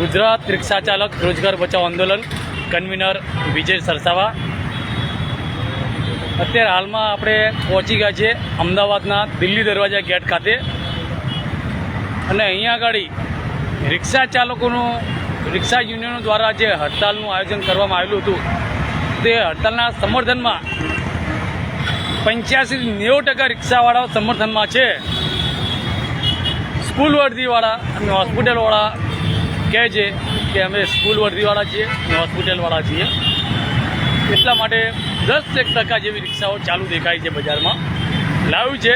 ગુજરાત રિક્ષા ચાલક રોજગાર બચાવ આંદોલન કન્વીનર વિજય સરસાવા। અત્યારે હાલમાં આપણે પહોંચી ગયા છીએ અમદાવાદના દિલ્હી દરવાજા ગેટ ખાતે અને અહીંયા આગળ રિક્ષા ચાલકોનું રિક્ષા યુનિયનો દ્વારા જે હડતાલનું આયોજન કરવામાં આવેલું હતું તે હડતાલના સમર્થનમાં 85-90% રિક્ષાવાળાઓ સમર્થનમાં છે। સ્કૂલ વર્દીવાળા અને હોસ્પિટલવાળા કહે છે કે અમે સ્કૂલ વર્દીવાળા છીએ અને હોસ્પિટલવાળા છીએ, એટલા માટે 10% જેવી રિક્ષાઓ ચાલુ દેખાય છે બજારમાં। લાવ્યું છે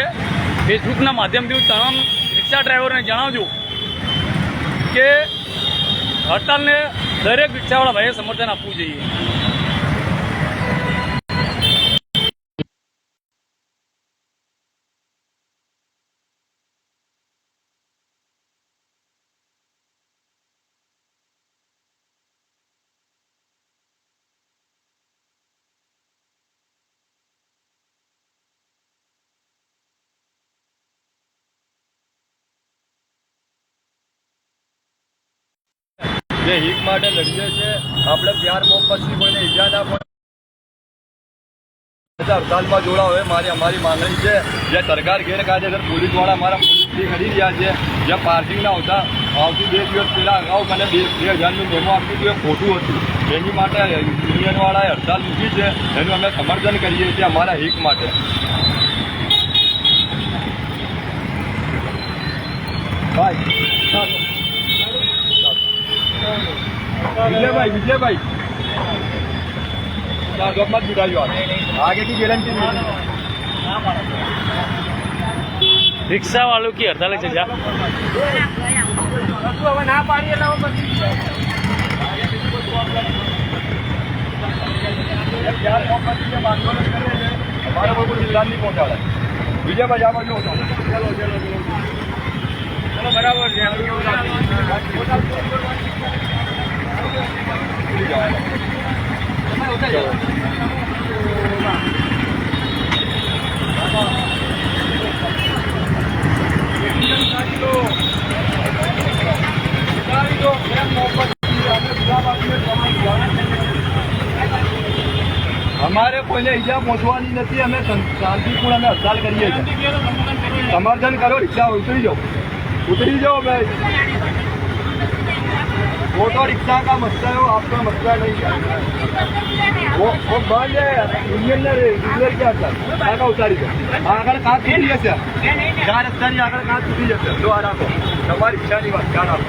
ફેસબુકના માધ્યમથી હું તમામ રિક્ષા ડ્રાઈવરોને જણાવજો કે હડતાલને દરેક રિક્ષાવાળા ભાઈએ સમર્થન આપવું જોઈએ। જે હિત માટે લડીએ છીએ, આપણે પ્યાર મોહબ્બતથી કોઈને ઈજા ના પડે, હડતાલમાં જોડાવ હોય અમારી માંગણી છે। જે સરકાર ગેરકાયદેસર પોલીસવાળા અમારા પોલીસથી કરી રહ્યા છે, જે પાર્કિંગના આવતી 2 દિવસ પહેલાં અગાઉ મને 2000નું મેમો આપ્યું હતું, એ ખોટું હતું। એની માટે યુનિયનવાળાએ હડતાલ મૂકી છે, એનું અમે સમર્થન કરીએ છીએ અમારા હિત માટે। विजयभाई जॉब मत बिगाड़ियो, आगे की गारंटी नहीं। रिक्शा वालों की हड़ताल है जा हमारे को जिला नहीं पहुंचा रहा है। विजयभाई आप चलो बराबर हमारे कोઈને ઈજા પહોંચવાની નથી, અમે શાંતિપૂર્ણ અમે હડતાલ કરીએ છીએ। समर्थन करो, रिक्शा उतरी जाओ भाई। ऑटो रिक्शा का मसला है, वो आपका मसला नहीं है। वो बंद है, यूनियन ने रेगुलर क्या सर आगे उतारी दो, आगे कहाँ छूटी है सर, 4 रस्ता नहीं आगे कहाँ छूटी है सर। लो आराम हो, हमारी रिक्शा नहीं बात क्या नाम